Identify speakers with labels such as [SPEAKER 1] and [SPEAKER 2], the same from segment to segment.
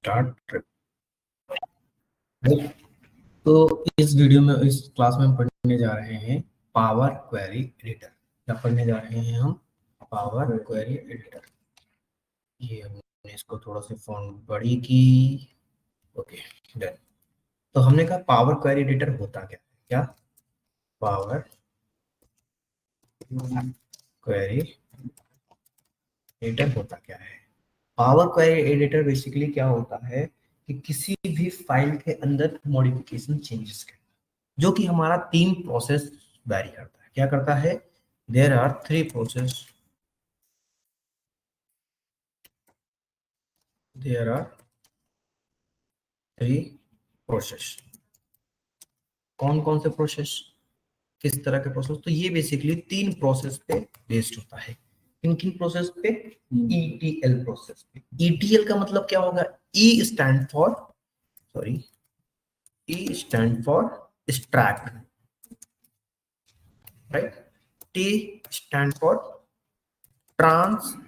[SPEAKER 1] Start. तो इस video में, इस क्लास में हम पढ़ने जा रहे हैं पावर क्वेरी एडिटर। क्या पढ़ने जा रहे हैं हम? Power query editor. ये हमने इसको थोड़ा सा फॉन्ट बड़ी की। Okay, done. तो हमने कहा पावर क्वेरी एडिटर होता क्या है? क्या पावर क्वेरी एडिटर होता क्या है? पावर क्वेरी एडिटर बेसिकली क्या होता है कि किसी भी फाइल के अंदर मॉडिफिकेशन चेंजेस करना, जो कि हमारा 3 प्रोसेस वैरी करता है। क्या करता है? There are 3 process. There are 3 process. कौन कौन से प्रोसेस? किस तरह के प्रोसेस? तो ये बेसिकली 3 प्रोसेस पे बेस्ड होता है। किन किन प्रोसेस पे? ईटीएल प्रोसेस पे। ईटीएल का मतलब क्या होगा? E stand for, sorry, E stand for extract, right? T stand for transform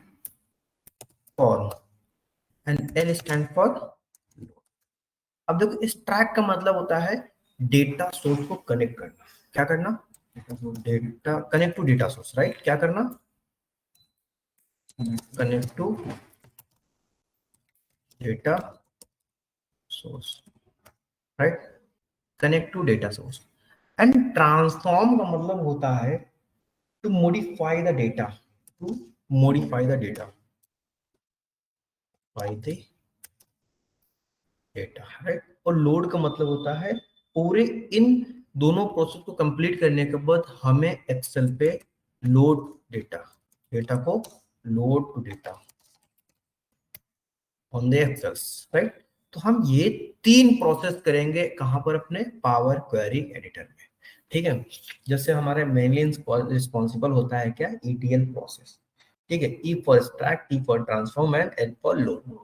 [SPEAKER 1] and L stand for load. अब देखो, इस ट्रैक का मतलब होता है डेटा सोर्स को कनेक्ट करना। क्या करना? Data connect to data source, right? क्या करना? Connect to data source, right? Connect to data source. And transform का मतलब होता है to modify the data, to modify the data by the data, right? और लोड का मतलब होता है पूरे इन दोनों प्रोसेस को कंप्लीट करने के बाद हमें एक्सेल पे लोड डेटा, डेटा को load to data on the excels, right? तो हम ये 3 प्रोसेस करेंगे कहां पर? अपने पावर क्वेरी एडिटर में, ठीक है? जैसे हमारे मेनली रिस्पॉन्सिबल होता है क्या? ईटीएल प्रोसेस, ठीक है? E for extract, T for transform and L for load.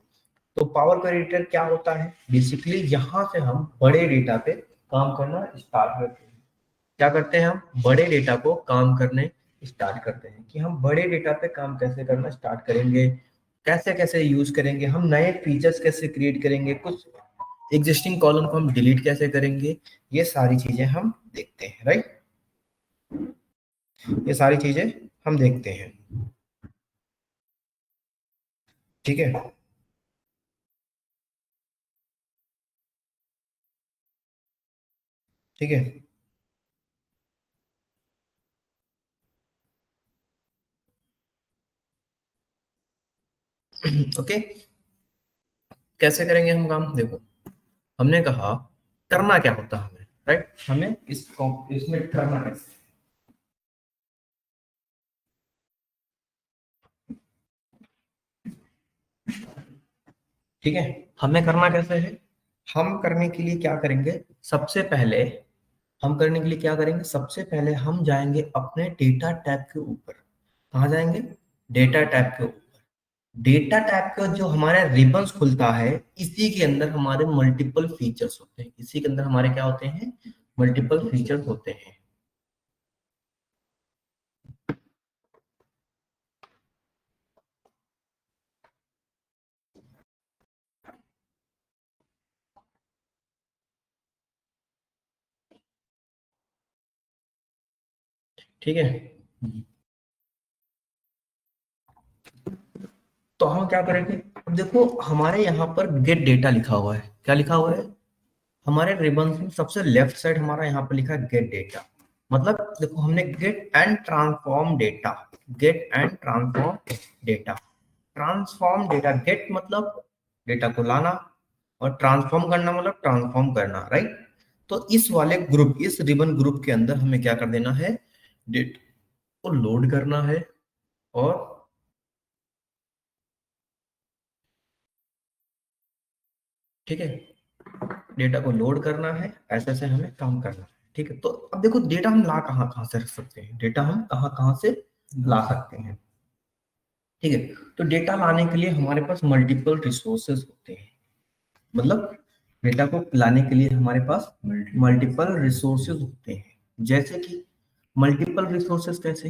[SPEAKER 1] तो पावर क्वेरी एडिटर क्या होता है? बेसिकली यहाँ से हम बड़े डेटा पे काम करना स्टार्ट करते हैं। क्या करते हैं? हम बड़े डेटा को काम करने स्टार्ट करते हैं। कि हम बड़े डेटा पे काम कैसे करना स्टार्ट करेंगे, कैसे कैसे यूज करेंगे, हम नए फीचर्स कैसे क्रिएट करेंगे, कुछ एग्जिस्टिंग कॉलम को हम डिलीट कैसे करेंगे, ये सारी चीजें हम देखते हैं, राइट? ये सारी चीजें हम देखते हैं, ठीक है? ठीक है, ओके। कैसे करेंगे हम काम? देखो, हमने कहा करना क्या होता है हमें, राइट? हमें इसमें करना कैसे, ठीक है? हमें करना कैसे है? हम करने के लिए क्या करेंगे? सबसे पहले हम करने के लिए क्या करेंगे? सबसे पहले हम जाएंगे अपने डेटा टैब के ऊपर। कहाँ जाएंगे? डेटा टैब के ऊपर। डेटा टैब का जो हमारा रिबन्स खुलता है, इसी के अंदर हमारे मल्टीपल फीचर्स होते हैं। इसी के अंदर हमारे क्या होते हैं? मल्टीपल फीचर्स होते हैं, ठीक है? तो हम क्या करेंगे? अब देखो, हमारे यहाँ पर गेट डेटा लिखा हुआ है। क्या लिखा हुआ है? हमारे रिबन में सबसे लेफ्ट साइड हमारा यहाँ पर लिखा है गेट डेटा। मतलब देखो, हमने get and transform data, get and transform data. Transform data, get मतलब डेटा को लाना, और ट्रांसफॉर्म करना मतलब ट्रांसफॉर्म करना, राइट? तो इस वाले ग्रुप, इस रिबन ग्रुप के अंदर हमें क्या कर देना है? डेटा को लोड करना है, और ठीक है, डेटा को लोड करना है। ऐसे ऐसे हमें काम करना है, ठीक है? तो अब देखो, डेटा हम ला कहाँ कहाँ से रख सकते हैं, डेटा हम कहाँ कहाँ से ला सकते हैं, ठीक है? तो डेटा लाने के लिए हमारे पास मल्टीपल रिसोर्सेज होते हैं। मतलब डेटा को लाने के लिए हमारे पास मल्टीपल रिसोर्सेज होते हैं। जैसे कि मल्टीपल रिसोर्सेज कैसे?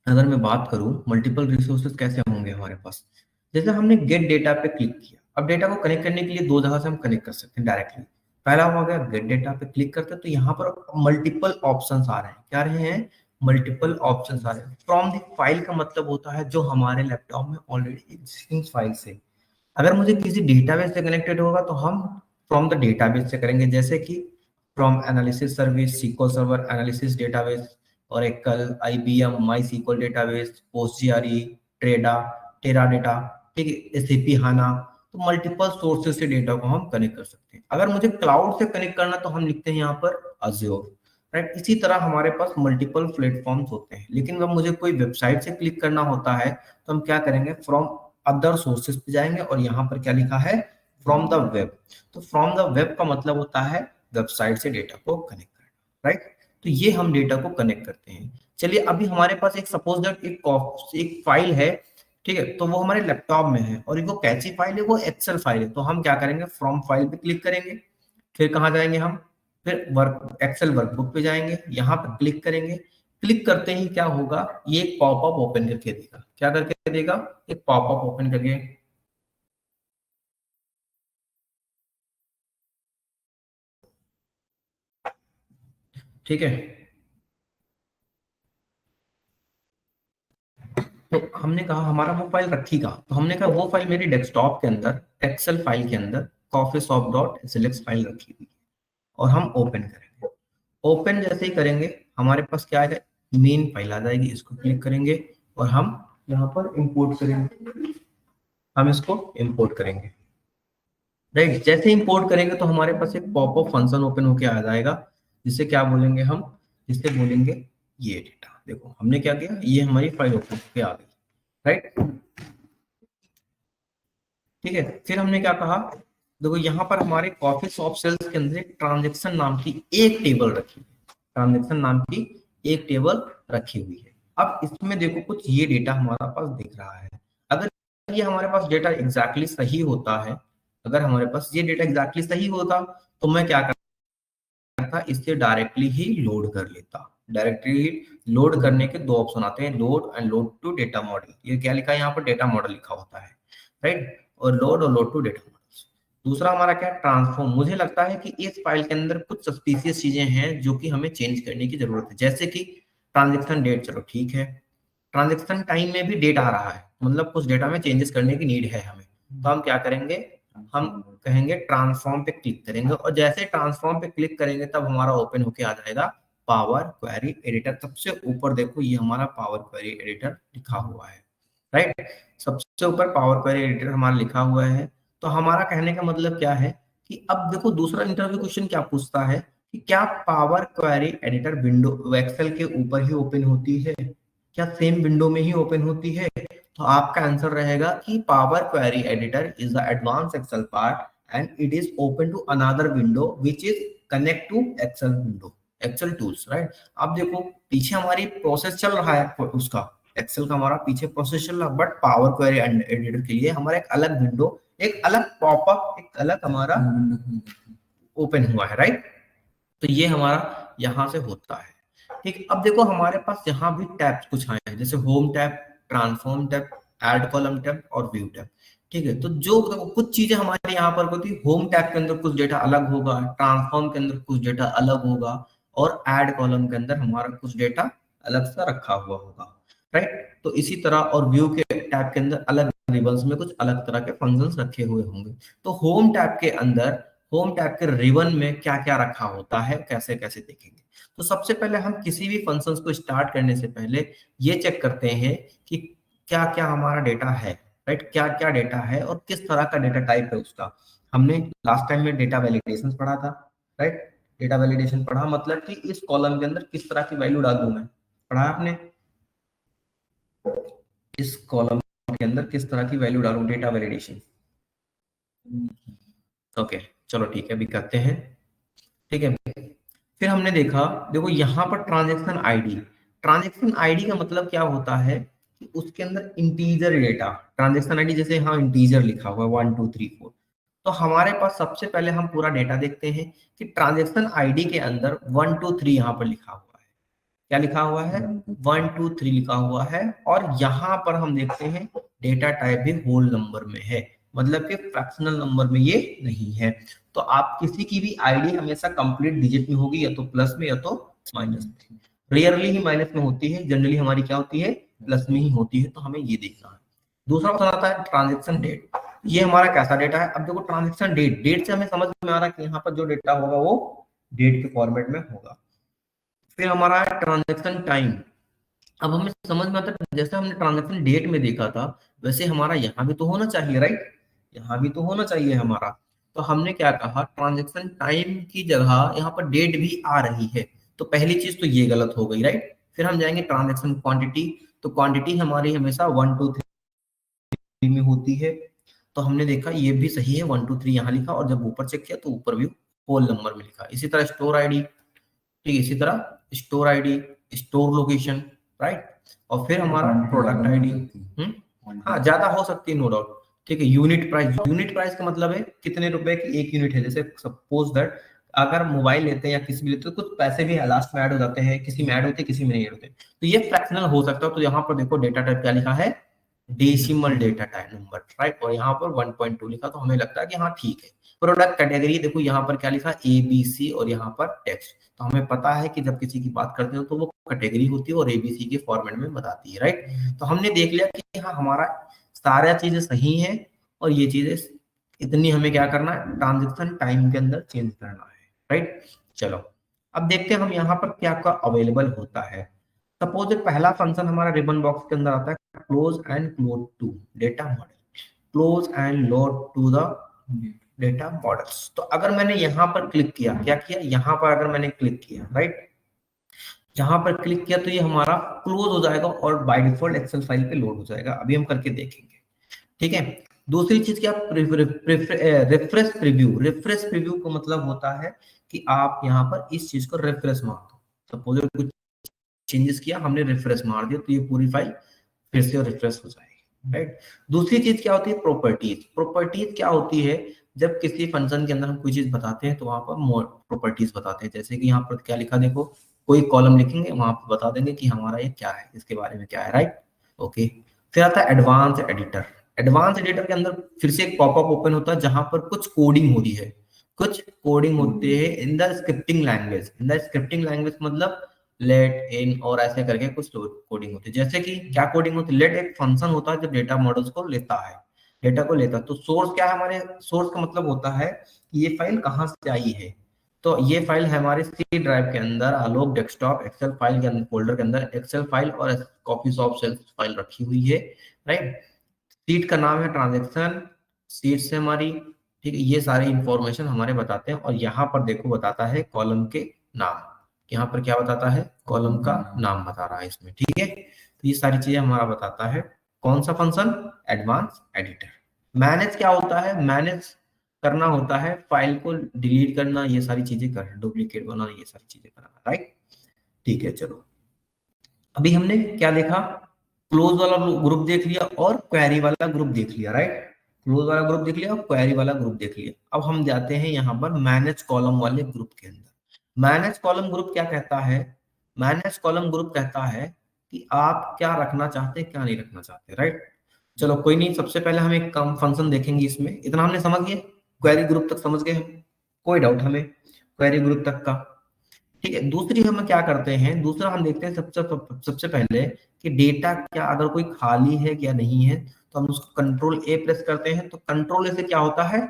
[SPEAKER 1] अगर मैं बात करूं, मल्टीपल रिसोर्सेज कैसे होंगे हमारे पास? जैसे हमने गेट डेटा पे क्लिक किया। अब डेटा को कनेक्ट करने के लिए दो जगह से हम कनेक्ट कर सकते हैं डायरेक्टली। पहला हो गया गेट डेटा पे क्लिक करते हैं तो यहाँ पर मल्टीपल ऑप्शंस आ रहे हैं। क्या रहे हैं? मल्टीपल ऑप्शंस आ रहे हैं। फ्रॉम द फाइल का मतलब होता है जो हमारे लैपटॉप में ऑलरेडी एग्जिस्टिंग फाइल से। अगर मुझे किसी डेटाबेस से कनेक्टेड होगा तो हम फ्रॉम द डेटाबेस से करेंगे, जैसे कि from analysis service, SQL server analysis database, Oracle, IBM, my SQL database, Postgre, ट्रेडा, टेराडेटा, ठीक है, एसएपी हाना। तो मल्टीपल सोर्सेज से डेटा को हम कनेक्ट कर सकते हैं। अगर मुझे क्लाउड से कनेक्ट करना तो हम लिखते हैं यहाँ पर अज्योर, राइट। इसी तरह हमारे पास मल्टीपल प्लेटफॉर्म्स होते हैं। लेकिन जब मुझे कोई वेबसाइट से क्लिक करना होता है तो हम क्या करेंगे? फ्रॉम अदर सोर्सेज पे जाएंगे और यहाँ पर क्या लिखा है? From the web. तो फ्रॉम द वेब का मतलब होता है वेबसाइट से डेटा को कनेक्ट करना, राइट। तो ये हम डेटा को कनेक्ट करते हैं। चलिए अभी हमारे पास एक सपोज दैट एक फाइल है, ठीक है, तो वो हमारे लैपटॉप में है और वो कैसी फाइल है? वो एक्सेल फाइल है। तो हम क्या करेंगे? फ्रॉम फाइल पे क्लिक करेंगे, फिर कहाँ जाएंगे हम? फिर वर्क एक्सेल वर्कबुक पे जाएंगे, यहाँ पे क्लिक करेंगे। क्लिक करते ही क्या होगा? ये एक पॉपअप ओपन करके देगा। क्या करके देगा? एक पॉपअप ओपन करके, ठीक है। तो हमने कहा हमारा वो फाइल रखी कहाँ? तो हमने कहा वो फाइल मेरी डेस्कटॉप के अंदर एक्सेल फाइल के अंदर कॉफीशॉप डॉट एसएलएक्स फाइल रखी हुई है और हम ओपन करेंगे। ओपन जैसे ही करेंगे हमारे पास क्या आएगा? मेन फाइल आ जाएगी। इसको क्लिक करेंगे और हम यहाँ पर इंपोर्ट करेंगे। हम इसको इंपोर्ट करेंगे, राइट। जैसे इंपोर्ट करेंगे तो हमारे पास एक पॉपअप फंक्शन ओपन होके आ जाएगा, जिससे क्या बोलेंगे हम? जिससे बोलेंगे ये डेटा देखो हमने क्या किया, ये हमारी फाइल ओपन होके आ गई, राइट। ठीक है, फिर हमने क्या कहा? देखो यहाँ पर हमारे कॉफी शॉप सेल्स के अंदर ट्रांजेक्शन नाम की एक टेबल रखी है। ट्रांजेक्शन नाम की एक टेबल रखी हुई है। अब इसमें देखो कुछ ये डेटा हमारा पास दिख रहा है। अगर ये हमारे पास डेटा एग्जैक्टली सही होता है, अगर हमारे पास ये डेटा एग्जैक्टली सही होता तो मैं क्या करता? इसे डायरेक्टली ही लोड कर लेता। डायरेक्टली लोड करने के दो ऑप्शन आते हैं, load and load to data model. ये क्या लिखा है यहाँ पर? डेटा मॉडल लिखा होता है, राइट। और लोड टू डेटा मॉडल्स। दूसरा हमारा क्या है? ट्रांसफॉर्म। मुझे लगता है कि इस फाइल के अंदर कुछ सस्पिशियस चीजें हैं जो कि हमें चेंज करने की जरूरत है, जैसे कि ट्रांजेक्शन डेट, चलो ठीक है। ट्रांजेक्शन टाइम में भी डेट आ रहा है, मतलब कुछ डेटा में चेंजेस करने की नीड है हमें। तो हम क्या करेंगे? हम कहेंगे ट्रांसफॉर्म पे क्लिक करेंगे और जैसे ट्रांसफॉर्म पे क्लिक करेंगे तब हमारा ओपन होके आ जाएगा पावर क्वेरी एडिटर। सबसे ऊपर देखो ये हमारा पावर क्वेरी एडिटर लिखा हुआ है, राइट। सबसे ऊपर पावर क्वेरी एडिटर हमारा लिखा हुआ है। तो हमारा कहने का मतलब क्या है कि अब देखो दूसरा इंटरव्यू क्वेश्चन क्या पूछता है कि क्या power query editor window Excel के ऊपर ही ओपन होती है? क्या सेम विंडो में ही ओपन होती है? तो आपका आंसर रहेगा कि power query editor is the advance Excel part and it is open to another window which is connect to Excel window, Excel tools, right. अब देखो पीछे हमारी प्रोसेस चल रहा है उसका, एक्सेल का हमारा पीछे प्रोसेस चल रहा है, बट पावर क्वेरी एडिटर के लिए हमारा एक अलग विंडो, एक अलग पॉपअप, एक अलग हमारा ओपन हुआ है, राइट। तो ये हमारा यहाँ से होता है। ठीक, अब देखो हमारे पास यहाँ भी टैब्स कुछ आए हैं, जैसे home tab, transform tab, add column tab और व्यू टैब। ठीक है, तो जो देखो कुछ चीजें हमारे यहाँ पर होती है, होम टैब के अंदर कुछ डेटा अलग होगा, ट्रांसफॉर्म के अंदर कुछ डेटा अलग होगा और ऐड कॉलम के अंदर हमारा कुछ डेटा अलग सा रखा हुआ होगा, राइट। तो इसी तरह और व्यू के टैब के अंदर अलग रिबन्स में कुछ अलग तरह के फंक्शंस रखे हुए होंगे। तो होम टैब के अंदर, होम टैब के रिबन में क्या क्या रखा होता है, कैसे कैसे देखेंगे। तो सबसे पहले हम किसी भी फंक्शंस को स्टार्ट करने से पहले ये चेक करते हैं कि क्या क्या हमारा डेटा है, राइट। क्या क्या डेटा है और किस तरह का डेटा टाइप है उसका। हमने लास्ट टाइम में डेटा वैलिडेशन पढ़ा था, राइट। डेटा वैलिडेशन पढ़ा मतलब कि इस कॉलम के अंदर किस तरह की वैल्यू डालूं मैं, पढ़ा आपने। इस कॉलम के अंदर किस तरह की वैल्यू डालूं, डेटा वैलिडेशन। ओके, चलो ठीक है, अभी करते हैं। ठीक है, फिर हमने देखा, देखो यहाँ पर ट्रांजैक्शन आईडी। ट्रांजैक्शन आईडी का मतलब क्या होता है कि उसके अंदर इंटीजर डेटा, ट्रांजैक्शन आईडी जैसे यहाँ इंटीजर लिखा हुआ है 1 2 3 4। तो हमारे पास सबसे पहले हम पूरा डेटा देखते हैं कि ट्रांजैक्शन आईडी के अंदर 1 2 3 यहाँ पर लिखा हुआ है। क्या लिखा हुआ है? 1 2 3 लिखा हुआ है। और यहाँ पर हम देखते हैं डेटा टाइप भी होल नंबर में है। मतलब कि फ्रैक्शनल नंबर में ये नहीं है। तो आप किसी की भी आईडी हमेशा कंप्लीट डिजिट में होगी, या तो प्लस में या तो माइनस में। रेयरली ही माइनस में होती है, जनरली हमारी क्या होती है, प्लस में ही होती है। तो हमें ये देखना है। दूसरा ऑप्शन आता है ट्रांजेक्शन डेट। ये हमारा कैसा डेटा है? अब देखो ट्रांजेक्शन डेट, डेट से हमें समझ में आ रहा है कि यहाँ पर जो डेटा होगा वो डेट के फॉर्मेट में होगा। फिर हमारा है ट्रांजेक्शन टाइम। अब हमें समझ में आता है, जैसे हमने ट्रांजेक्शन डेट में देखा था वैसे हमारा यहाँ भी तो होना चाहिए, राइट? यहाँ भी तो होना चाहिए हमारा। तो हमने क्या कहा, ट्रांजेक्शन टाइम की जगह यहाँ पर डेट भी आ रही है। तो पहली चीज तो ये गलत हो गई, राइट? फिर हम जाएंगे ट्रांजेक्शन क्वांटिटी। तो क्वांटिटी हमारी हमेशा 1 2 3 में होती है। तो हमने देखा ये भी सही है, 1 2 3 यहाँ लिखा, और जब ऊपर चेक किया तो ऊपर भी होल नंबर में लिखा। इसी तरह स्टोर आईडी, ठीक है, इसी तरह store ID, store location, right? और फिर हमारा प्रोडक्ट आईडी। हाँ, ज्यादा हो सकती है, नो डाउट। ठीक है, यूनिट प्राइस, यूनिट प्राइस का मतलब है कितने रुपए की एक यूनिट है। जैसे सपोज दैट अगर मोबाइल लेते हैं या किसी भी लेते हैं तो कुछ पैसे भी लास्ट में ऐड हो जाते हैं, किसी में ऐड होते हैं किसी में नहीं ऐड होते। तो ये फ्रैक्शनल हो सकता है। तो यहाँ पर देखो डेटा टाइप क्या लिखा है, decimal data type number, right? और यहाँ पर 1.2 लिखा, तो हमें लगता है कि हाँ ठीक है। प्रोडक्ट कैटेगरी देखो यहाँ पर क्या लिखा, ABC, और यहाँ पर टेक्स्ट। तो हमें पता है कि जब किसी की बात करते हो तो वो कैटेगरी होती है और ABC के फॉर्मेट में बताती है, राइट? तो हमने देख लिया कि हाँ हमारा सारा चीजें सही है, और ये चीजें इतनी हमें क्या करना है, ट्रांजेक्शन टाइम के अंदर चेंज करना है, राइट? चलो अब देखते हैं हम यहाँ पर क्या क्या अवेलेबल होता है। सपोज पहला फंक्शन हमारा रिबन बॉक्स के अंदर आता है, close and load to data model. Close and load to the data models. तो अगर मैंने यहाँ पर क्लिक किया, क्या किया, यहाँ पर अगर मैंने क्लिक किया, राइट, जहां पर क्लिक किया तो ये हमारा क्लोज हो जाएगा और बाय डिफॉल्ट एक्सेल फाइल पे लोड हो जाएगा। अभी हम करके देखेंगे, ठीक है? दूसरी चीज क्या, रिफ्रेश प्रीव्यू। रिफ्रेश प्रीव्यू का मतलब होता है कि आप यहाँ पर इस चीज को रिफ्रेश मार दो। सपोज कुछ चेंजेस किया हमने, रिफ्रेश मार दिया, तो ये पूरी फाइल फिर से रिफ्रेश हो जाएगी, राइट? दूसरी चीज क्या होती है, प्रॉपर्टीज। प्रॉपर्टीज क्या होती है, जब किसी फंक्शन के अंदर हम कोई चीज बताते हैं तो वहां पर प्रॉपर्टीज बताते हैं। जैसे कि यहाँ पर क्या लिखा, देखो कोई कॉलम लिखेंगे वहां पर बता देंगे कि हमारा ये क्या है, इसके बारे में क्या है, राइट? ओके। फिर आता है एडवांस एडिटर। एडवांस एडिटर के अंदर फिर से एक पॉपअप ओपन होता है जहां पर कुछ कोडिंग होती है, कुछ कोडिंग होते हैं in the scripting language. In the scripting language मतलब लेट, इन और ऐसे करके कुछ कोडिंग होती है। जैसे कि क्या कोडिंग होती है, लेट एक फंक्शन होता है जो डेटा मॉडल्स को लेता है, डेटा को लेता है। तो सोर्स क्या है, हमारे सोर्स का मतलब होता है कि ये फाइल कहाँ से आई है। तो ये फाइल है हमारे सी ड्राइव के अंदर, आलोक डेस्कटॉप एक्सेल फाइल के अंदर, फोल्डर के अंदर एक्सेल फाइल और कॉपीज ऑफ सेल्स फाइल रखी हुई है, राइट? सीट का नाम है ट्रांजेक्शन, सीट से हमारी, ठीक है, ये सारी इंफॉर्मेशन हमारे बताते हैं। और यहाँ पर देखो बताता है कॉलम के नाम। यहाँ पर क्या बताता है, कॉलम का नाम बता रहा है इसमें, ठीक है? तो ये सारी चीजें हमारा बताता है कौन सा फंक्शन, एडवांस एडिटर। मैनेज क्या होता है, मैनेज करना होता है फाइल को डिलीट करना, ये सारी चीजें करना, डुप्लीकेट बनाना, ये सारी चीजें करना, राइट? ठीक है, चलो अभी हमने क्या देखा, क्लोज वाला ग्रुप देख लिया और क्वेरी वाला ग्रुप देख लिया, राइट? क्लोज वाला ग्रुप देख लिया और क्वेरी वाला ग्रुप देख लिया। अब हम जाते हैं यहाँ पर मैनेज कॉलम वाले ग्रुप के अंदर। मैनेज कॉलम ग्रुप क्या कहता है, मैनेज कॉलम ग्रुप कहता है कि आप क्या रखना चाहते हैं क्या नहीं रखना चाहते, राइट? चलो कोई नहीं, सबसे पहले हम एक कम फंक्शन देखेंगे। इसमें इतना हमने समझ गए, क्वेरी ग्रुप तक समझ गए हम, कोई डाउट हमें क्वेरी ग्रुप तक का? ठीक है, दूसरी हम क्या करते हैं, दूसरा हम देखते हैं सबसे सबसे पहले कि डेटा क्या अगर कोई खाली है क्या नहीं है। तो हम उसको कंट्रोल ए प्रेस करते हैं, तो कंट्रोल ए से क्या होता है,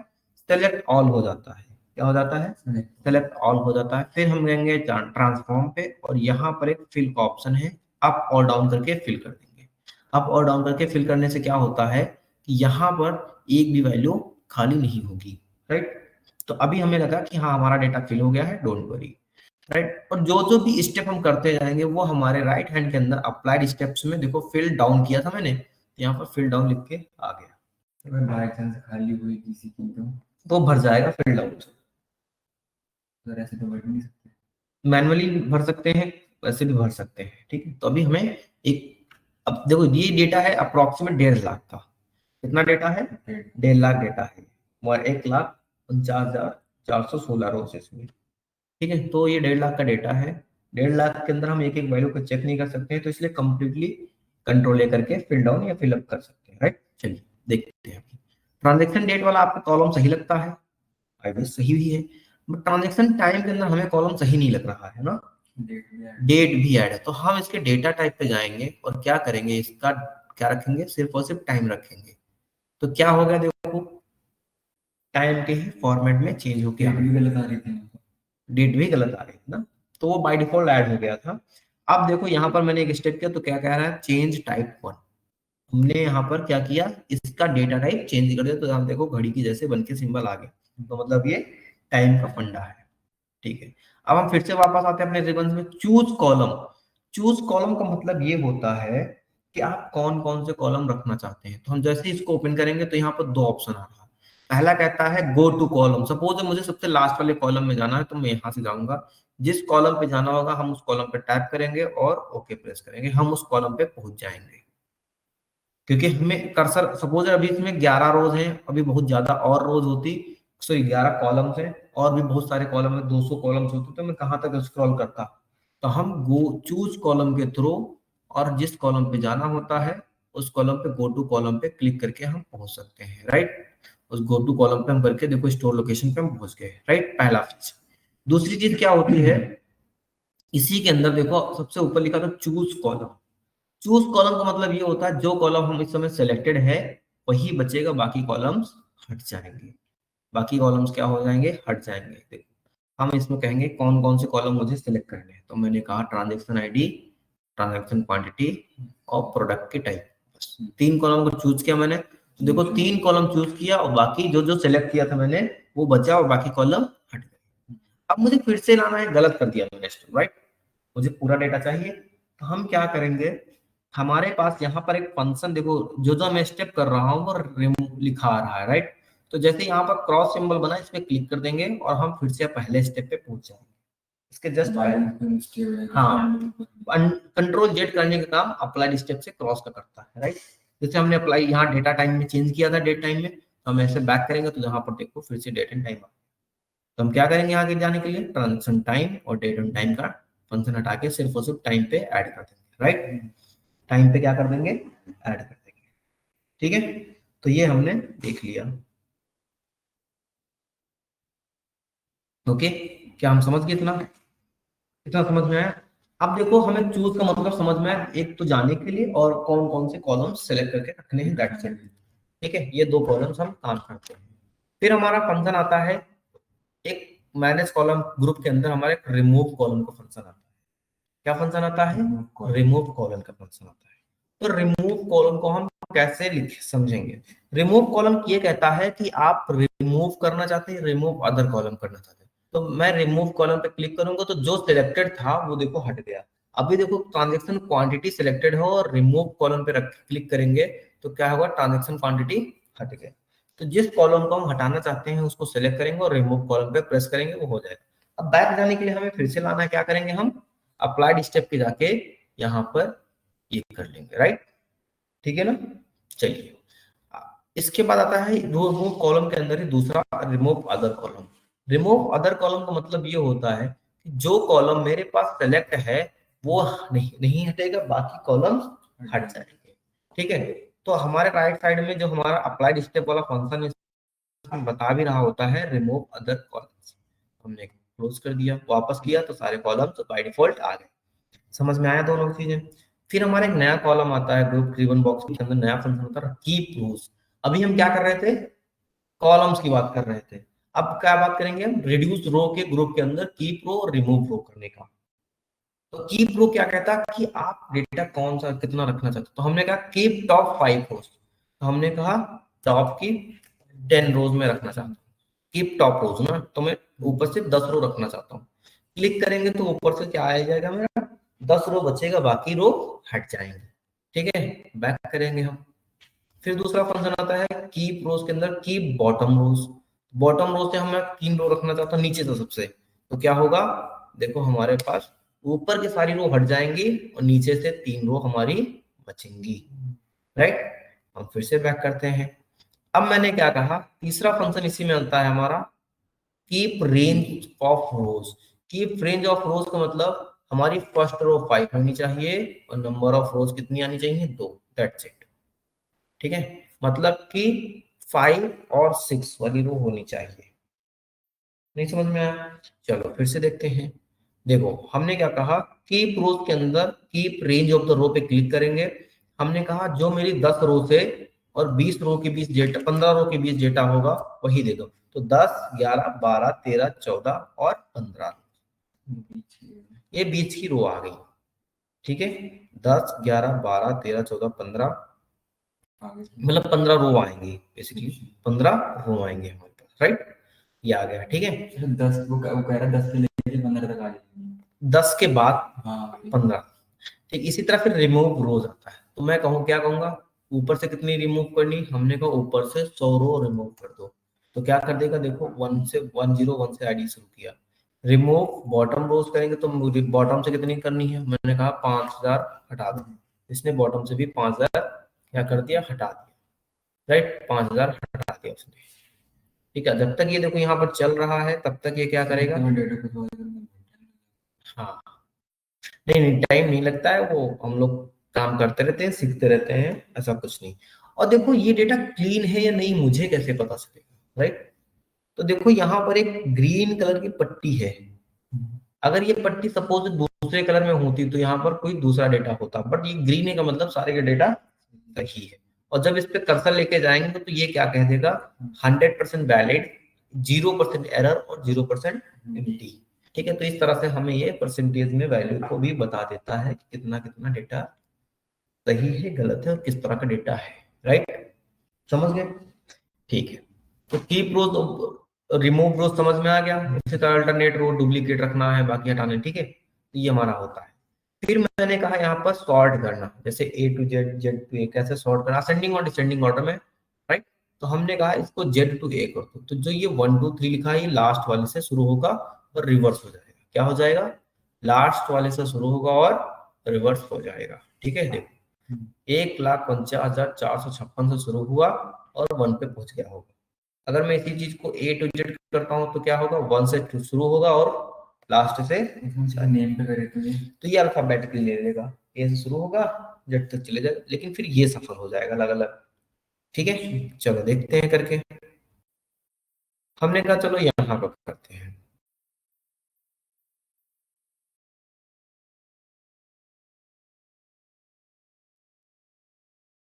[SPEAKER 1] सेलेक्ट ऑल हो जाता है। क्या हो जाता है, सेलेक्ट ऑल हो जाता है। फिर हम जाएंगे ट्रांसफॉर्म पे, और यहाँ पर एक फिल का ऑप्शन है, अप और डाउन करके फिल कर देंगे। अप और डाउन करके फिल करने से क्या होता है कि यहाँ पर एक भी वैल्यू खाली नहीं होगी, राइट? तो अभी हमें लगा कि हाँ हमारा डेटा फिल हो गया है, डोंट वरी, राइट? और जो जो भी स्टेप हम करते जाएंगे वो हमारे राइट हैंड के अंदर अप्लाइड स्टेप्स में, देखो फिल डाउन किया था मैंने, यहाँ पर फिल डाउन लिख के आ गया।
[SPEAKER 2] अगर बाय चांस खाली हुई किसी की
[SPEAKER 1] तो भर जाएगा फिल डाउन से।
[SPEAKER 2] तो ऐसे तो भर नहीं सकते,
[SPEAKER 1] मैनुअली भर सकते हैं, वैसे भी भर सकते हैं, ठीक है? तो अभी हमें एक, अब देखो ये डेटा है अप्रोक्सीमेट 1.5 लाख का। कितना डेटा है, 1.5 लाख डेटा है, और 1,49,416 रोज इसमें, ठीक है? तो ये 1.5 लाख का डेटा है। 1.5 लाख के अंदर हम एक एक वैल्यू को चेक नहीं कर सकते हैं, तो इसलिए कंप्लीटली कंट्रोल लेकर के फिल डाउन या फिल अप कर सकते हैं, राइट? चलिए देखते हैं। ट्रांजेक्शन डेट वाला आपको कॉलम सही लगता है? आई गेस सही भी है, बट ट्रांजेक्शन टाइम के अंदर हमें कॉलम सही नहीं लग रहा है ना, डेट भी ऐड है। तो हम इसके डेटा टाइप पे जाएंगे और क्या करेंगे, इसका क्या रखेंगे, सिर्फ और सिर्फ टाइम रखेंगे। तो क्या हो गया देखो, टाइम के ही फॉर्मेट में चेंज हो गया,
[SPEAKER 2] डेट भी गलत आ रही थी।
[SPEAKER 1] डेट भी गलत आ रही थी ना, तो वो बाय डिफॉल्ट ऐड हो गया था। अब देखो यहाँ पर मैंने एक स्टेप किया, तो क्या कह रहा है, चेंज टाइप वन। हमने यहाँ पर क्या किया, इसका डेटा टाइप चेंज कर दिया, तो आप देखो घड़ी की जैसे बन के सिंबल आ गया, तो मतलब ये टाइम का फंडा है। ठीक है, अब हम फिर से वापस आते हैं अपने रिबन्स में, चूज कॉलम। चूज कॉलम का मतलब ये होता है कि आप कौन कौन से कॉलम रखना चाहते हैं। तो हम जैसे ही इसको ओपन करेंगे तो यहाँ पर दो ऑप्शन आ रहा है। पहला कहता है गो टू कॉलम, सपोज मुझे सबसे लास्ट वाले कॉलम में जाना है, तो मैं यहाँ से जाऊंगा, जिस कॉलम पे जाना होगा हम उस कॉलम पे टैप करेंगे और ओके प्रेस करेंगे, हम उस कॉलम पे पहुंच जाएंगे। क्योंकि हमें कर्सर, सपोज अभी इसमें 11 रोज हैं, अभी बहुत ज्यादा और रोज होती, सॉरी 11 कॉलम्स हैं और भी बहुत सारे कॉलम है, 200 कॉलम्स होते, तो मैं कहाँ तक स्क्रॉल करता। तो हम गो चूज कॉलम के थ्रू, और जिस कॉलम पे जाना होता है उस कॉलम पे गो टू कॉलम पे क्लिक करके हम पहुंच सकते हैं, राइट। उस गो टू कॉलम पे हम करके देखो स्टोर लोकेशन पे हम पहुंच गए, राइट, पहला चीज। दूसरी चीज क्या होती है, इसी के अंदर देखो सबसे ऊपर लिखा था चूज कॉलम। चूज कॉलम का मतलब ये होता है जो कॉलम हम इस समय सिलेक्टेड है वही बचेगा, बाकी कॉलम्स हट जाएंगे। बाकी कॉलम्स क्या हो जाएंगे, हट जाएंगे। देखो हम इसमें कहेंगे कौन कौन से कॉलम मुझे सिलेक्ट करने हैं, तो मैंने कहा ट्रांजेक्शन आईडी, ट्रांजेक्शन क्वांटिटी और प्रोडक्ट की टाइप, बस 3 कॉलम को चूज किया मैंने। तो देखो 3 कॉलम चूज किया और बाकी जो जो सिलेक्ट किया था मैंने वो बचा और बाकी कॉलम हट गए। अब मुझे फिर से लाना है, गलत कर दिया मैंने, राइट, मुझे पूरा डेटा चाहिए। तो हम क्या करेंगे, हमारे पास यहाँ पर एक फंक्शन देखो, जो जो मैं स्टेप कर रहा हूँ वो रिमूव लिखा आ रहा है, राइट। तो जैसे यहाँ पर क्रॉस सिंबल बना, इस पे क्लिक कर देंगे और हम फिर से पहले स्टेप पे पहुंच जाएंगे। इसके जस्ट हाँ, कंट्रोल जेड करने का काम अप्लाइड स्टेप से क्रॉस का करता है, राइट। जैसे हमने अप्लाई यहाँ डेटा टाइम में चेंज किया था, डेट टाइम में, तो हम ऐसे बैक करेंगे तो यहाँ पर देखो फिर से डेट एंड टाइम। तो हम क्या करेंगे आगे जाने के लिए, ट्रांजेक्शन टाइम और डेट एंड टाइम का फंक्शन हटा के सिर्फ और सिर्फ टाइम पे ऐड कर देंगे, राइट। टाइम पे क्या कर देंगे, ऐड कर देंगे, ठीक है। तो ये हमने देख लिया, ओके। क्या हम समझ गए, इतना इतना समझ में आया? अब देखो हमें चूज का मतलब समझ में आया, एक तो जाने के लिए और कौन कौन से कॉलम्स सेलेक्ट करके रखने हैं, दैट्स इट। ठीक है, ये 2 कॉलम्स हम काम करते हैं। फिर हमारा फंक्शन आता है एक मैनेज कॉलम ग्रुप के अंदर, हमारे रिमूव कॉलम का फंक्शन आता है। क्या फंक्शन आता है, रिमूव कॉलम का फंक्शन आता है। तो रिमूव कॉलम को हम कैसे लिख समझेंगे। रिमूव कॉलम ये कहता है कि आप रिमूव करना चाहते हैं, रिमूव अदर कॉलम करना चाहते हैं। तो मैं रिमूव कॉलम पे क्लिक करूंगा तो जो सिलेक्टेड था वो देखो हट गया। अभी देखो ट्रांजेक्शन क्वांटिटी सिलेक्टेड हो और रिमूव कॉलम पे क्लिक करेंगे तो क्या होगा, ट्रांजेक्शन क्वांटिटी हट गया। तो जिस कॉलम को हम हटाना चाहते हैं उसको सिलेक्ट करेंगे और रिमूव कॉलम पे प्रेस करेंगे, वो हो जाएगा। अब बैक जाने के लिए हमें फिर से लाना है, क्या करेंगे हम, अप्लाइड स्टेप पे जाके यहाँ पर ये कर लेंगे, राइट, ठीक है ना। चलिए, इसके बाद आता है रिमूव कॉलम के अंदर ही दूसरा, remove other column. Remove other column का मतलब ये होता है कि जो कॉलम मेरे पास सेलेक्ट है वो नहीं हटेगा, बाकी कॉलम हट जाएंगे, ठीक है। तो हमारे राइट साइड में जो हमारा अप्लाइड स्टेप वाला फंक्शन है बता भी रहा होता है रिमूव अदर कॉलम्स। हमने क्लोज कर दिया, वापस किया तो सारे कॉलम्स बाय डिफॉल्ट आ गए। समझ में आया दोनों चीजें। फिर हमारा एक नया कॉलम आता है ग्रुप ड्रिवन बॉक्स के अंदर, नया फंक्शन होता है कीप रोज। अभी हम क्या कर रहे थे, कॉलम्स की बात कर रहे थे। अब क्या बात करेंगे हम, रिड्यूस रो के ग्रुप के अंदर कीप रो और रिमूव रो करने का। तो कीप रो क्या कहता है कि आप डेटा कौन सा कितना रखना चाहते हो। तो हमने कहा कीप टॉप 5 रोज, तो हमने कहा टॉप की 10 रोज में रखना चाहता हूँ, कीप टॉप रोज ना, तो मैं ऊपर से 10 रो रखना चाहता हूँ। क्लिक करेंगे तो ऊपर से क्या आ जाएगा, मेरा 10 रो बचेगा, बाकी रो हट जाएंगे, ठीक है। बैक करेंगे हम। फिर दूसरा फंक्शन आता है कीप रोज के अंदर कीप बॉटम रोज। बॉटम रोज से हम 3 रो रखना चाहता हूँ नीचे से सबसे, तो क्या होगा, देखो हमारे पास ऊपर की सारी रो हट जाएंगी और नीचे से 3 रो हमारी बचेंगी, राइट। हम फिर से बैक करते हैं। अब मैंने क्या कहा, तीसरा फंक्शन इसी में आता है हमारा keep range of rose. Keep range of रोज का मतलब हमारी फर्स्ट रो 5 होनी चाहिए और नंबर ऑफ रोज कितनी आनी चाहिए, 2, दैट्स इट, ठीक है। मतलब कि 5 और 6 वाली रो होनी चाहिए। नहीं समझ में आया? चलो फिर से देखते हैं। देखो हमने क्या कहा, कीप रोज के अंदर keep range of the row पे क्लिक करेंगे। हमने कहा जो मेरी 10 रो से और 20 रो के बीच डेटा, 15 रो के बीच डेटा होगा वही दे दो। तो 10, 11, 12, 13, 14 और 15, ये बीच की रो आ गई। ठीक है, 10, 11, 12, 13, 14, 15, मतलब 15 रो आएंगी बेसिकली, 15 रो आएंगे हमारे पास, राइट? ये आ गया, ठीक है।
[SPEAKER 2] 10 वो कह रहा है 10 से लेके 15 तक आ जाएगी।
[SPEAKER 1] 10 के बाद
[SPEAKER 2] हाँ
[SPEAKER 1] 15, ठीक। इसी तरह फिर रिमूव रोज आता है, तो मैं कहूँ क्या कहूंगा, ऊपर से कितनी रिमूव करनी, हमने कहा ऊपर से 100 रो रिमूव कर दो। तो क्या कर देगा, देखो 1 से 101 से आईडी शुरू किया, रिमूव बॉटम रोज करेंगे तो बॉटम से कितनी करनी है, मैंने कहा 5000 हटा दो। इसने बॉटम से भी 5000 क्या कर दिया, हटा दिया, राइट? 5000 हटा दिया उसने। ठीक है, जब तक ये देखो यहाँ पर चल रहा है तब तक ये क्या करेगा, हाँ, नहीं नहीं टाइम नहीं लगता है, वो हम लोग काम करते रहते हैं, सीखते रहते हैं, ऐसा कुछ नहीं। और देखो ये डेटा क्लीन है या नहीं मुझे कैसे पता चलेगा, राइट? तो देखो यहाँ पर एक ग्रीन कलर की पट्टी है, अगर ये पट्टी सपोज दूसरे कलर में होती तो यहाँ पर कोई दूसरा डेटा होता, बट ये ग्रीन है का मतलब सारे के डेटा सही है। और जब इस पे कर्सर लेके जाएंगे तो ये क्या कह देगा, 100% वैलिड, 0% एरर और 0% एम्प्टी। ठीक है, तो इस तरह से हमें ये परसेंटेज में वैल्यू को भी बता देता है कि कितना कितना डेटा सही है, गलत है और किस तरह का डेटा है, राइट? समझ गए? ठीक है, तो कीप रोज रिमूव रोज समझ में आ गया। इसी तरह अल्टरनेट रो डुप्लीकेट रखना है, बाकी हटाने, ठीक है, तो ये हमारा होता है। फिर मैंने कहा यहाँ पर सॉर्ट करना, जैसे ए टू जेड, जेड टू ए, कैसे सॉर्ट करना, असेंडिंग और डिसेंडिंग ऑर्डर में, राइट? तो हमने कहा इसको जेड टू ए कर दो, तो जो ये 1 2 3 लिखा है ये लास्ट वाले से शुरू होगा और रिवर्स हो जाएगा। क्या हो जाएगा, लास्ट वाले से शुरू होगा और रिवर्स हो जाएगा। ठीक है, देखो 1,49,456 से शुरू हुआ और 1 पे पहुंच गया होगा। अगर मैं इसी चीज को ए टू जेड करता हूँ तो क्या होगा, 1 से शुरू होगा और लास्ट से
[SPEAKER 2] नेम पे करे
[SPEAKER 1] तो ये अल्फाबेटिकली ले लेगा, ए से शुरू होगा जेड तक चले जाएगा, लेकिन फिर ये सफल हो जाएगा अलग अलग। ठीक है, चलो देखते हैं करके। हमने कहा चलो यहाँ पर करते हैं,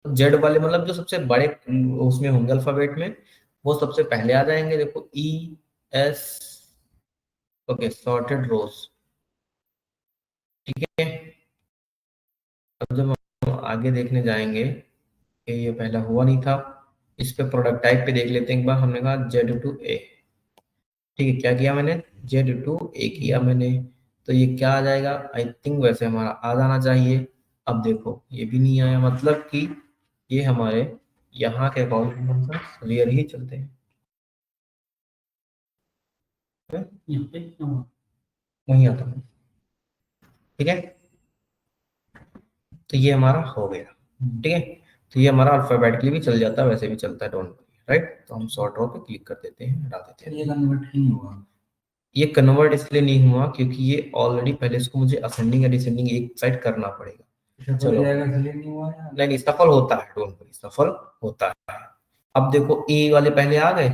[SPEAKER 1] जेड वाले मतलब जो सबसे बड़े उसमें होंगे अल्फाबेट में, वो सबसे पहले आ जाएंगे। देखो ई एस, ओके, सॉर्टेड रोज। ठीक है, अब जब हम आगे देखने जाएंगे कि ये पहला हुआ नहीं था, इस पे प्रोडक्ट टाइप पे देख लेते हैं एक बार। हमने कहा जेड टू ए, ठीक है, क्या किया मैंने, जेड टू ए किया मैंने, तो ये क्या आ जाएगा, आई थिंक वैसे हमारा आ जाना चाहिए। अब देखो ये भी नहीं आया, मतलब कि ये हमारे यहाँ के अकाउंट क्लियर ही चलते हैं। वहीं आता हूँ, ठीक है, तो ये हमारा हो गया। ठीक है, तो ये हमारा अल्फाबेटिकली भी चल जाता है, वैसे भी चलता है, डोंट वरी, राइट? तो हम सॉर्ट रो पे क्लिक कर देते हैं, हटा देते हैं।
[SPEAKER 2] ये कन्वर्ट ही नहीं हुआ,
[SPEAKER 1] ये कन्वर्ट इसलिए नहीं हुआ क्योंकि ये ऑलरेडी पहले इसको मुझे असेंडिंग या डिसेंडिंग एक साइड करना पड़ेगा। चलो
[SPEAKER 2] इसलिए नहीं हुआ या
[SPEAKER 1] नहीं नहीं, सफल होता है, डोंट वरी, सफल होता है। अब देखो ए वाले पहले आ गए,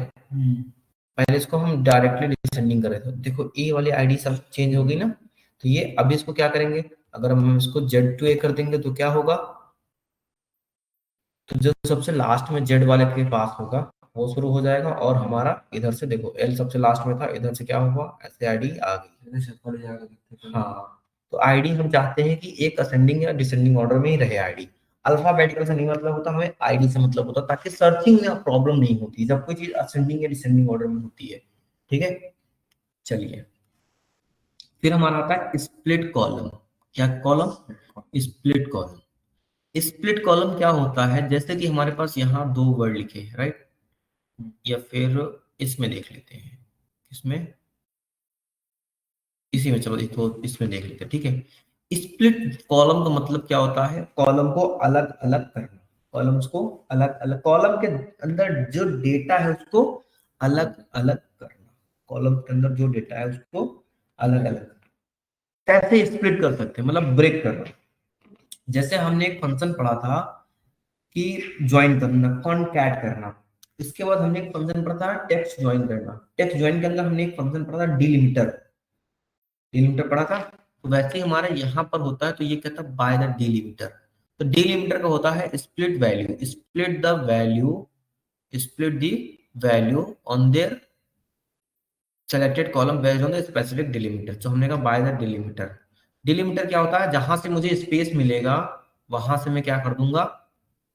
[SPEAKER 1] पहले इसको हम डायरेक्टली डिसेंडिंग कर रहे थे, देखो ए वाली आईडी सब चेंज हो गई ना, तो ये अब इसको क्या करेंगे, अगर हम इसको जेड टू ए कर देंगे तो क्या होगा, तो जो सबसे लास्ट में जेड वाले के पास होगा वो शुरू हो जाएगा, और हमारा इधर से देखो एल सबसे लास्ट में था, इधर से क्या हुआ, ऐसे आईडी आ गई। हाँ, तो आईडी हम चाहते हैं कि एक असेंडिंग या डिसेंडिंग ऑर्डर में ही रहे आईडी। अल्फाबेटिकल से नहीं मतलब होता, हमें आईडी से मतलब होता, ताकि सर्चिंग में प्रॉब्लम नहीं होती जब कोई चीज असेंडिंग या डिसेंडिंग ऑर्डर में होती है। ठीक है, चलिए फिर हमारा आता है स्प्लिट कॉलम। क्या column, split column. Split column क्या होता है, जैसे कि हमारे पास यहाँ दो वर्ड लिखे हैं, राइट? या फिर इसमें देख लेते हैं, इसमें, इसी में, चलो तो इसमें देख लेते हैं, ठीक है। स्प्लिट कॉलम का मतलब क्या होता है, कॉलम को अलग अलग करना, कॉलम्स को अलग अलग, कॉलम के अंदर जो डेटा है उसको अलग अलग करना, कॉलम के अंदर जो डेटा है उसको अलग अलग, कैसे स्प्लिट कर सकते हैं, मतलब ब्रेक करना। जैसे हमने एक फंक्शन पढ़ा था कि ज्वाइन करना, कॉनकैट करना, इसके बाद हमने एक फंक्शन पढ़ा था टेक्स्ट ज्वाइन करना। टेक्स्ट ज्वाइन के अंदर हमने एक फंक्शन पढ़ा था डिलिमीटर। डिलिमीटर पढ़ा था। तो वैसे ही हमारे यहाँ पर होता है, तो ये कहता है बाय द डिलिमीटर। तो डिलिमीटर का होता है split value, split the value, split the value on their selected column based on the specific delimiter. तो हमने कहा बाय द डिलीमीटर। डिलीमीटर क्या होता है, जहां से मुझे स्पेस मिलेगा वहां से मैं क्या कर दूंगा,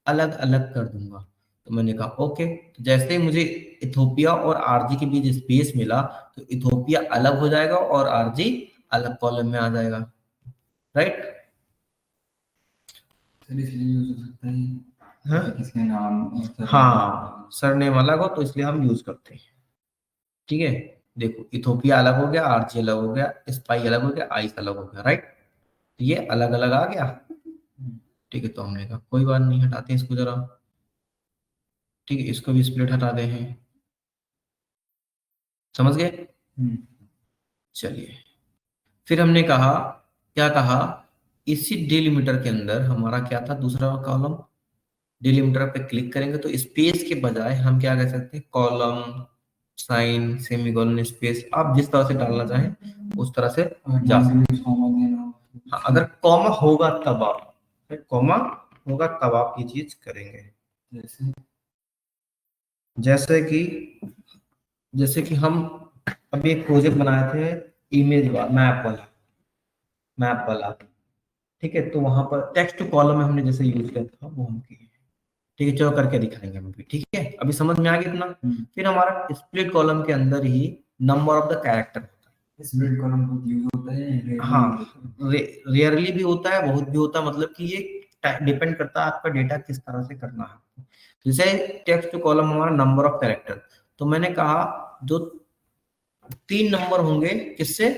[SPEAKER 1] अलग अलग कर दूंगा। तो मैंने कहा ओके। तो जैसे ही मुझे इथोपिया और आरजी के बीच स्पेस मिला, तो इथोपिया अलग हो जाएगा और आरजी अलग कॉलम में आ जाएगा, राइट।
[SPEAKER 2] सर इसलिए यूज हो सकता है
[SPEAKER 1] हाँ
[SPEAKER 2] कि किसके नाम और सरनेम
[SPEAKER 1] हाँ, सरनेम अलग हो तो इसलिए हम यूज करते हैं। ठीक है, देखो इथोपिया अलग हो गया, आरजी अलग हो गया, स्पाई अलग हो गया, आइस अलग हो गया, राइट। तो ये अलग अलग आ गया। ठीक है, तो हमने कहा कोई बात नहीं, हटाते हैं इसको जरा। ठीक है, इसको भी स्प्लिट हटा दे हैं, समझ गए। चलिए, फिर हमने कहा, क्या कहा, इसी डिलिमीटर के अंदर हमारा क्या था दूसरा कॉलम। डिलिमीटर पे क्लिक करेंगे तो स्पेस के बजाय हम क्या कह सकते हैं, कॉलम, साइन, सेमीकोलन, स्पेस, आप जिस तरह से डालना चाहें उस तरह से जा सकते हैं। हाँ, अगर कॉमा होगा तब आप, कॉमा होगा तब आप ये चीज करेंगे। जैसे कि जैसे कि हम अभी एक प्रोजेक्ट बनाए थे, इमेज मैप वाला। ठीक है, तो वहां पर टेक्स्ट कॉलम में हमने जैसे यूज किया था वो हम किए। ठीक है, चलो करके दिखाएंगे हम अभी। ठीक है, अभी समझ में आ गया इतना। फिर हमारा स्प्लिट कॉलम के अंदर ही नंबर ऑफ द कैरेक्टर होता है।
[SPEAKER 2] स्प्लिट कॉलम बहुत यूज होता है,
[SPEAKER 1] हाँ, रेयरली भी होता है, बहुत भी होता है, मतलब कि ये डिपेंड करता है आपका डेटा किस तरह से करना है। जैसे टेक्स्ट कॉलम हमारा नंबर ऑफ कैरेक्टर, तो मैंने कहा जो 3 नंबर होंगे किससे,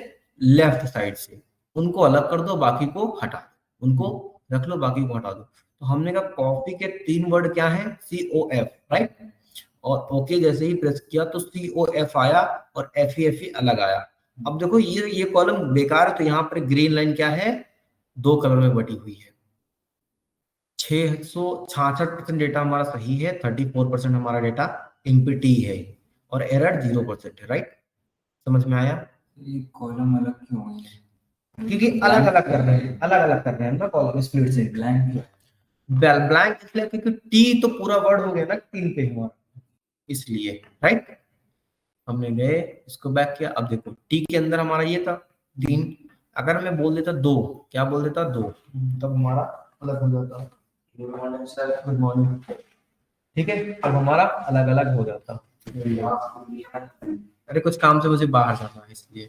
[SPEAKER 1] लेफ्ट साइड से, उनको अलग कर दो, बाकी को हटा दो, उनको रख लो, बाकी को हटा दो। तो हमने कहा कॉपी के 3 वर्ड क्या है, COF, राइट। और ओके जैसे ही प्रेस किया तो COF आया और FEFE अलग आया। अब देखो ये कॉलम बेकार है, तो यहाँ पर ग्रीन लाइन क्या है, 2 कलर में बटी हुई है। 666% डेटा हमारा सही है, 34% हमारा डेटा इम्पिटी है, और एरर 0% है, राइट। समझ में आया।
[SPEAKER 2] ये कॉलम अलग क्यों है?
[SPEAKER 1] क्योंकि अलग अलग कर रहे हैं, अलग अलग कर रहे हैं ना कॉलम स्प्लिट से।
[SPEAKER 2] ब्लैंक
[SPEAKER 1] ब्लैंक इसलिए क्योंकि टी तो पूरा वर्ड हो गया ना 3 पे हमारा, इसलिए, राइट। हमने गए, इसको बैक किया। अब देखो टी के अंदर हमारा ये था 3, अगर मैं बोल देता 2, क्या बोल देता 2, तब हमारा अलग हो जाता। Good morning sir, good morning. ठीक है, अब हमारा अलग अलग हो जाता। अरे कुछ काम से मुझे बाहर जाना है इसलिए।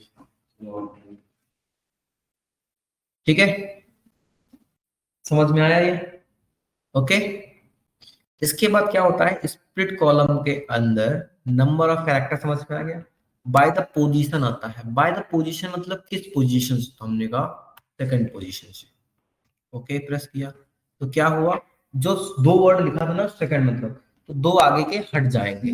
[SPEAKER 1] ठीक है, समझ में आया ये, ओके। इसके बाद क्या होता है, स्प्लिट कॉलम के अंदर नंबर ऑफ कैरेक्टर, समझ में आ गया। बाय द पोजीशन आता है, बाय द पोजीशन मतलब किस पोजीशन से, तो हमने कहा सेकंड पोजीशन से। ओके, प्रेस किया तो क्या हुआ, जो 2 वर्ड लिखा था ना सेकंड मतलब, तो 2 आगे के हट जाएंगे।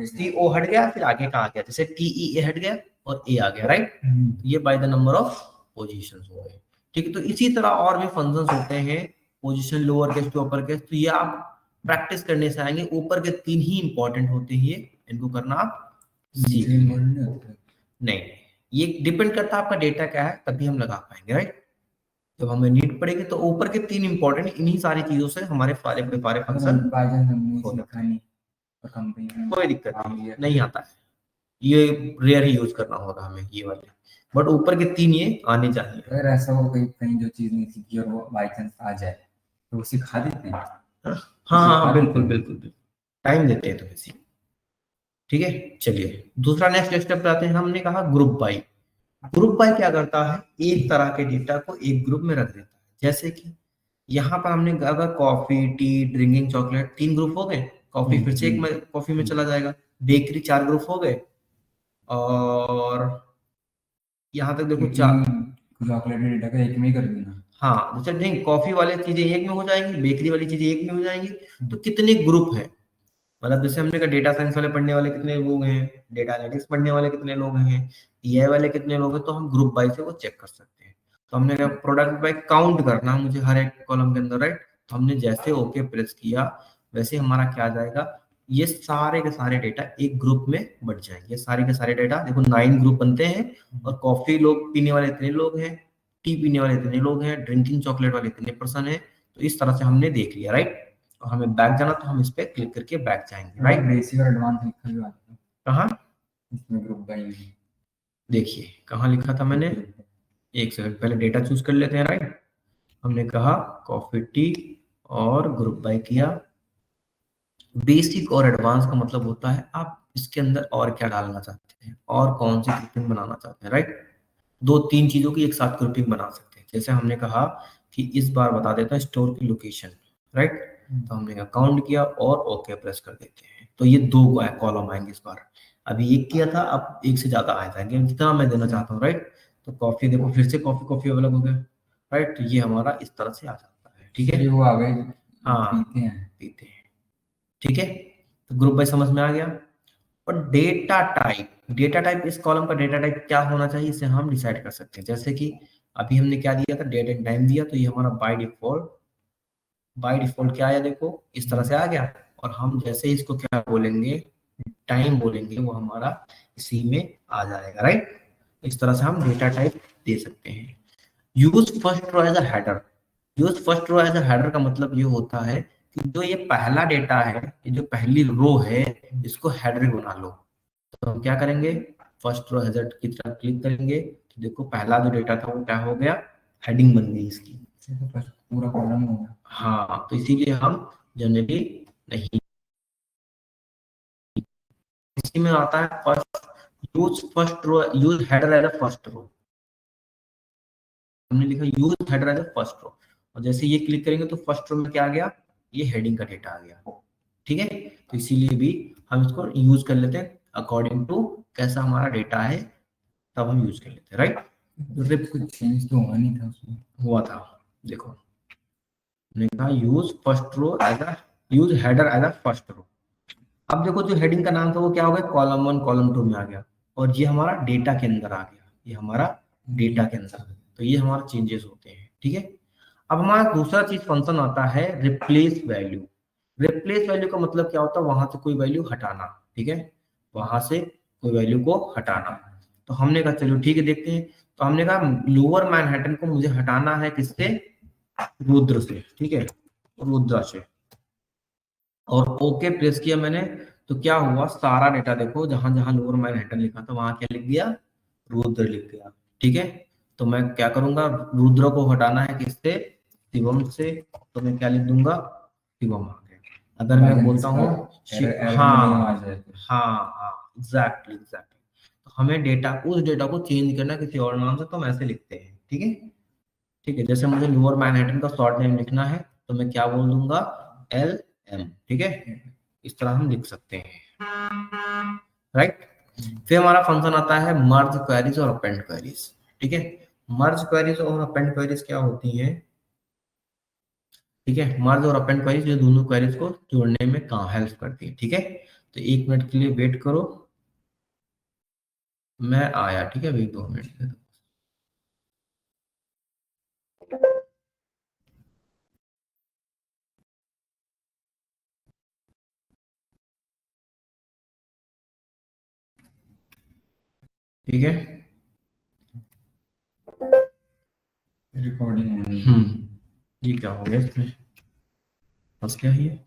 [SPEAKER 1] CO हट गया, फिर आगे का आ गया, जैसे TEA हट गया और A आ गया, राइट। ये by the number of position हो गए। ठीक है, तो इसी तरह और भी फंक्शंस होते हैं, position lower case to upper case, तो ये आप प्रैक्टिस करने से आएंगे। ऊपर के 3 ही इंपॉर्टेंट होते हैं, इनको करना आप सीख नहीं, ये डिपेंड करता है आपका डेटा क्या है, तभी हम लगा पाएंगे, राइट। जब हमें नीड पड़ेगी तो ऊपर के 3 इंपॉर्टेंट, इन्हीं सारी चीजों से हमारे सारे फंक्शन कोई दिक्कत नहीं आता है। ये रेयर ही यूज करना होगा हमें ये वाले, बट ऊपर के 3 ये आने चाहिए।
[SPEAKER 2] अगर ऐसा हो कहीं कहीं जो चीज नहीं सीखी और वो बाई चांस आ जाए तो वो सिखा देते हैं।
[SPEAKER 1] हाँ हाँ, बिल्कुल बिल्कुल, टाइम देते हैं तो इसी। ठीक है, चलिए दूसरा नेक्स्ट स्टेप पे आते हैं। हमने कहा ग्रुप बाई। ग्रुप बाई क्या करता है, एक तरह के डेटा को एक ग्रुप में रख देता है। जैसे कि यहाँ पर हमने अगर coffee, T, drinking, chocolate 3 group हो गए, कॉफी फिर से एक में कॉफी में चला जाएगा, बेकरी 4 ग्रुप हो गए, और यहाँ तक देखो 4
[SPEAKER 2] चॉकलेट डेटा का एक में ही कर देना।
[SPEAKER 1] हाँ, जैसे नहीं, कॉफी वाली चीजें एक में हो जाएंगी, बेकरी वाली चीजें एक में हो जाएंगी। तो कितने ग्रुप हैं, मतलब जैसे हमने कहा डेटा साइंस वाले पढ़ने वाले कितने लोग हैं, डेटा एनालिटिक्स पढ़ने वाले कितने लोग हैं, AI वाले कितने लोग हैं, तो हम ग्रुप बाय से वो चेक कर सकते हैं। तो हमने कहा प्रोडक्ट बाय काउंट करना मुझे हर एक कॉलम के अंदर, राइट। तो हमने जैसे ओके प्रेस किया, वैसे हमारा क्या आ जाएगा, ये सारे के सारे डेटा एक ग्रुप में बढ़ जाएंगे। सारे के सारे डेटा देखो 9 ग्रुप बनते हैं और कॉफी लोग पीने वाले इतने लोग हैं, टी पीने वाले इतने लोग हैं, ड्रिंकिंग चॉकलेट वाले इतने पर्सन है। तो इस तरह से हमने देख लिया, राइट। और हमें बैक जाना तो हम इस पे क्लिक करके बैक जाएंगे, राइट।
[SPEAKER 2] बेसिक और एडवांस लिखा भी आता है
[SPEAKER 1] कहाँ
[SPEAKER 2] इसमें ग्रुप बाय।
[SPEAKER 1] देखिए कहाँ लिखा था मैंने, एक सेकंड पहले डेटा चूज कर लेते हैं, राइट। हमने कहा कॉफी टी और ग्रुप बाय किया। बेसिक और एडवांस का मतलब होता है आप इसके अंदर और क्या डालना चाहते हैं और कौन सी ग्रुपिंग बनाना चाहते हैं, राइट। दो तीन चीजों की एक साथ ग्रुपिंग बना सकते हैं। जैसे हमने कहा कि इस बार बता देता है स्टोर की लोकेशन, राइट। तो हमने कहा काउंट किया और ओके प्रेस कर देते हैं, तो ये दो कॉलम आएंगे इस बार। अभी एक किया था, अब एक से ज्यादा आ जाएंगे जितना मैं देना चाहता हूँ, राइट। तो कॉफी देखो फिर से कॉफी कॉफी अलग हो गया, राइट। तो ये हमारा इस तरह से आ जाता है, ठीक है।
[SPEAKER 2] वो आ गए
[SPEAKER 1] हाँ
[SPEAKER 2] पीते हैं।
[SPEAKER 1] पीते हैं, ठीक है। तो ग्रुप बाय समझ में आ गया। और डेटा टाइप, डेटा टाइप इस कॉलम का डेटा टाइप क्या होना चाहिए इसे हम डिसाइड कर सकते हैं। जैसे कि अभी हमने क्या दिया था, डेट एंड टाइम दिया, तो ये हमारा बाय डिफॉल्ट क्या आया देखो इस तरह से आ गया। और हम जैसे ही इसको क्या बोलेंगे, टाइम बोलेंगे, वो हमारा इसी में आ जाएगा, राइट। इस तरह से हम डेटा टाइप दे सकते हैं। Use first row as a header. Use first row as a header का मतलब ये होता है कि जो ये पहला डेटा है, ये जो पहली रो है, इसको हेडर बना लो। तो हम क्या करेंगे, फर्स्ट रो हेडर की तरफ क्लिक करेंगे तो देखो पहला जो डेटा था वो क्या हो गया, हेडिंग बन गई इसकी।
[SPEAKER 2] तो पूरा कॉलम हो गया।
[SPEAKER 1] हाँ तो इसीलिए हम जनरली नहीं, इसी में आता है first, use first row, use header as a first row. हमने लिखा use header as a first row, और जैसे ये क्लिक करेंगे तो फर्स्ट रो में क्या आ गया, ये हेडिंग का डेटा आ गया, ठीक है। तो इसीलिए भी हम इसको यूज कर लेते हैं अकॉर्डिंग टू कैसा हमारा डेटा है, तब हम यूज कर लेते हैं, राइट।
[SPEAKER 2] रिप कुछ चेंज तो हुआ नहीं था उसमें।
[SPEAKER 1] हुआ था, देखो हमने कहा use first row as a, use header as a first row. अब देखो जो हेडिंग का नाम था वो क्या हो गया, कॉलम 1 कॉलम 2 में आ गया, और ये हमारा डेटा के अंदर आ गया, ये हमारा डेटा के अंदर आ गया। तो ये हमारा चेंजेस होते हैं, ठीक है। अब हमारा दूसरा चीज फंक्शन आता है रिप्लेस वैल्यू। रिप्लेस वैल्यू का मतलब क्या होता है, वहां से कोई वैल्यू हटाना, ठीक है, वहां से कोई वैल्यू को हटाना। तो हमने कहा चलो ठीक है देखते हैं। तो हमने कहा लोअर मैनहट्टन को मुझे हटाना है किससे, रुद्र से, ठीक है, रुद्र से। और ओके प्रेस किया मैंने, तो क्या हुआ, सारा डेटा देखो जहां जहां लोअर मैनहट्टन लिखा था वहां क्या लिख दिया, रुद्र लिख दिया, ठीक है। तो मैं क्या करूंगा, रुद्र को हटाना है किससे, शिवम से, तो मैं क्या लिख दूंगा, शिवम आ गया। अगर मैं बोलता हूँ हाँ हाँ एग्जैक्टली एग्जैक्टली, तो हमें डेटा, उस डेटा को चेंज करना किसी और नाम से, तो हम ऐसे लिखते हैं, ठीक है। ठीक है, जैसे मुझे लोअर मैनहट्टन का शॉर्ट नेम लिखना है तो मैं क्या बोल दूंगा, LM, ठीक है। इस तरह हम लिख सकते हैं, राइट। फिर हमारा फंक्शन आता है मर्ज क्वेरीज और अपेंड क्वेरीज, ठीक है। मर्ज क्वेरीज और अपेंड क्वेरीज क्या होती हैं, ठीक है। मर्ज और अपेंड क्वेरीज जो दोनों क्वेरीज को जोड़ने में कहाँ हेल्प करती है, ठीक है। तो 1 मिनट के लिए वेट करो, मैं आया, ठीक है, अभी 2 मिनट। ठीक है,
[SPEAKER 2] रिकॉर्डिंग।
[SPEAKER 1] ये क्या हो गया इसमें, बस क्या है ये,